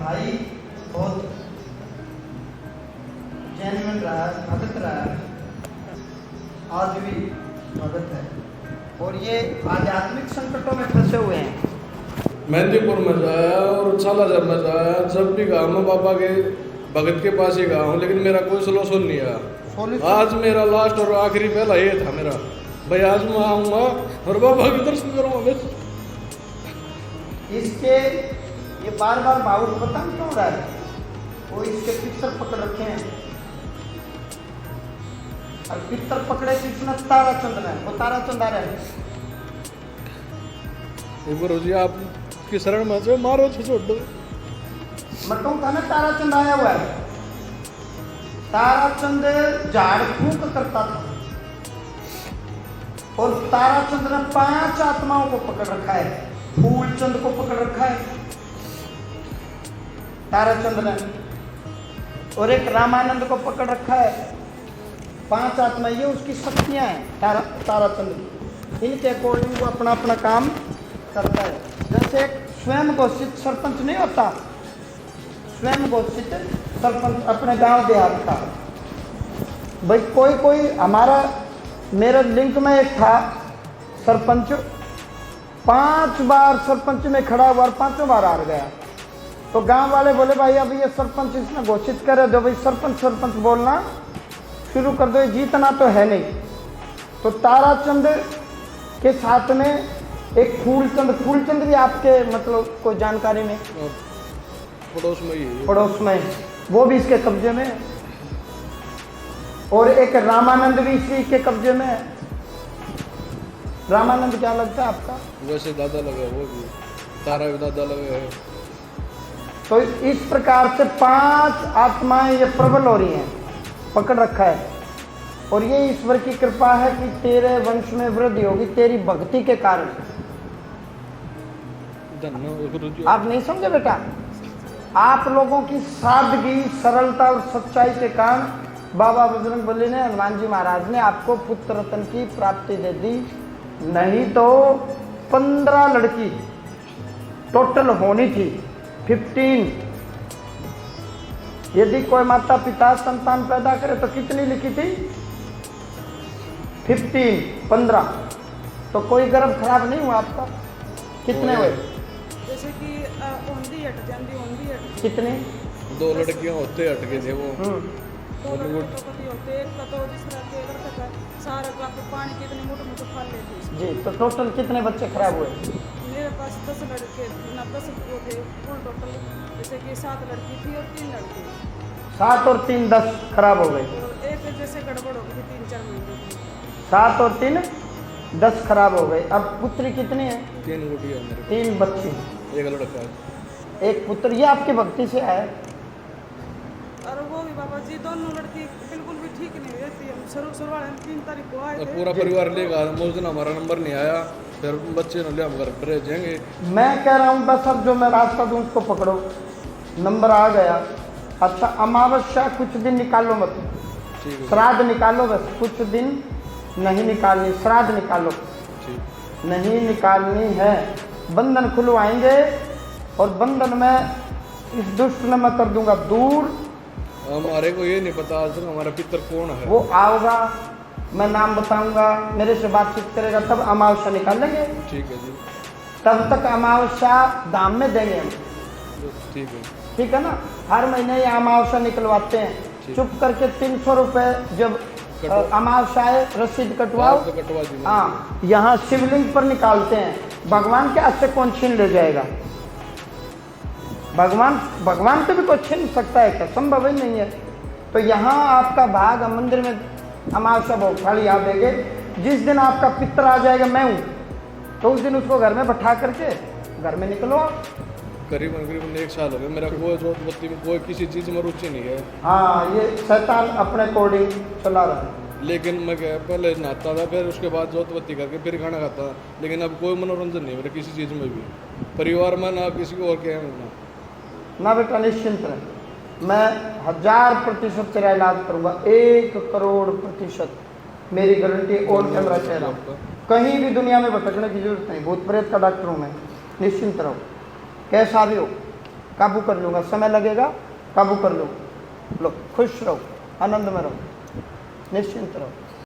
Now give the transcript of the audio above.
भाई बहुत जेन्युइन रहा, भगत रहा, आज भी भगत है और ये आध्यात्मिक संकटों में फंसे हुए हैं। मेहंदीपुर में जाया और सालासर में जाया, जब भी गया मैं बाबा के भगत के पास ही गया हूँ, लेकिन मेरा कोई सोल्यूशन नहीं आया। आज मेरा लास्ट और आखिरी पहला ये था मेरा, भाई आज मैं आऊँगा और बाबा के दर्शन करूँगा। इसके ये बार बार भावुक पता नहीं क्यों रहा है, वो इसके पिक्चर पकड़ रखे हैं और पिक्चर पकड़े किसने? ताराचंद ने, वो ताराचंद आ रहे हैं। गुरु जी आप की शरण में से मारो तो छोड़ दो। मैं कहूँ ना ताराचंद आया हुआ है। ताराचंद झाड़ फूक करता था और ताराचंद ने 5 आत्माओं को पकड़ रखा है। फूलचंद को पकड़ रखा है ताराचंद ने, और एक रामानंद को पकड़ रखा है। 5 आत्मा ये उसकी शक्तियां हैं ताराचंद। इनके अकॉर्डिंग वो अपना अपना काम करता है। जैसे एक स्वयं घोषित सरपंच नहीं होता, स्वयं घोषित सरपंच अपने गांव देहात का। भाई कोई हमारा मेरे लिंक में एक था सरपंच, 5 बार सरपंच में खड़ा हुआ और 5 बार हार गया। तो गांव वाले बोले भाई अब ये सरपंच इसने घोषित करे दो, भाई सरपंच सरपंच बोलना शुरू कर दो, जीतना तो है नहीं। तो ताराचंद के साथ में एक फूलचंद भी आपके मतलब कोई जानकारी में? पड़ोस में ही, पड़ोस में, वो भी इसके कब्जे में है। और एक रामानंद भी इसी के कब्जे में है। रामानंद क्या लगता है आपका? वैसे दादा लगा, वो भी तारा भी दादा लगा है। तो इस प्रकार से 5 आत्माएं ये प्रबल हो रही हैं, पकड़ रखा है। और ये ईश्वर की कृपा है कि तेरे वंश में वृद्धि होगी तेरी भक्ति के कारण। आप नहीं समझे बेटा, आप लोगों की सादगी, सरलता और सच्चाई के कारण बाबा बजरंगबली ने, हनुमान जी महाराज ने आपको पुत्र रत्न की प्राप्ति दे दी। नहीं तो 15 लड़की टोटल होनी थी, 15। यदि कोई माता पिता संतान पैदा करे तो कितनी लिखी थी? 15। तो कोई गर्भ खराब नहीं हुआ आपका? कितने हुए? जैसे कि ओंदी हट जाती, ओंदी हट। कितने? 2 लड़कियां होते हट गए थे वो। 2 लड़के तो पति होते, एक का तो जिस तरह के अगर तक सारा का पानी कितने मोटे फल लेते जी। तो टोटल कितने बच्चे खराब हुए? मेरे पास 10 लड़के ना 10 वो थे कुल टोटल। जैसे कि 7 लड़की थी और 3 लड़के। 7 और 3 10 खराब हो गए। और एक जैसे गड़बड़ हो गई 3-4 महीने की। 7 और 3 10 खराब हो गए। अब पुत्री कितनी है? 3 गुड़िया मेरे, 3 बच्ची, 1 लड़का है, 1 पुत्र। ये आपकी भक्ति से आया? और वो भी बाबा जी दोनों लड़की बिल्कुल भी ठीक नहीं रहती। हम शुरुआत 3 तारीख को आए थे। पूरा परिवार लेगा, उस दिन हमारा नंबर नहीं आया, फिर बच्चे ने ले हम घर पर जाएंगे। मैं कह रहा हूँ बस अब जो मैं रास्ता दूँ उसको पकड़ो, नंबर आ गया। अच्छा, अमावस्या कुछ दिन निकालो मत, ठीक है, श्राद्ध निकालो, बस कुछ दिन नहीं निकालनी, श्राद्ध निकालो, ठीक। नहीं निकालनी है। बंधन खुलवाएंगे और बंधन में इस दुष्ट ने मैं कर दूंगा दूर। हमारे को ये नहीं पता आज तक हमारा पितर कौन है। वो आओगा, मैं नाम बताऊंगा, मेरे से बातचीत करेगा, तब अमावस्या निकालेंगे। ठीक है जी, तब तक अमावस्या धाम में देंगे हम। ठीक है, ठीक है ना? हर महीने ये अमावस्या निकलवाते हैं। ठीक। चुप करके 300 रुपये जब अमावस्या रसीद कटवाओ। तो कटवा दी। हाँ, यहाँ शिवलिंग पर निकालते हैं। भगवान के हाथ से कौन छीन ले जाएगा? भगवान से भी कोई छीन सकता है क्या? संभव ही नहीं है। तो यहाँ आपका भाग मंदिर में अमावस्या भोग थाली आप देंगे। जिस दिन आपका पितर आ जाएगा, मैं हूँ, तो उस दिन उसको घर में बैठा करके घर में निकलो। करीबन 1 साल हो गया मेरा कोई जोत बत्ती में कोई किसी चीज़ में रुचि नहीं है। हाँ, ये शैतान अपने अकॉर्डिंग चला रहा है। लेकिन मैं क्या पहले नहाता था, फिर उसके बाद जोत बत्ती करके फिर खाना खाता था, लेकिन अब कोई मनोरंजन नहीं मेरा किसी चीज़ में भी, परिवार में ना किसी को और क्या है ना बेटा, निश्चिंत रहे। मैं 1000% तेरा इलाज करूँगा, 1 करोड़% मेरी गारंटी और कैमरा कह रहा हूँ। कहीं भी दुनिया में भटकने की जरूरत नहीं। भूत प्रेत का डॉक्टर हूँ मैं, निश्चिंत रहो। कैसा भी हो, काबू कर लूँगा, समय लगेगा, काबू कर लूँगा। लो खुश रहो, आनंद में रहो, निश्चिंत रहो।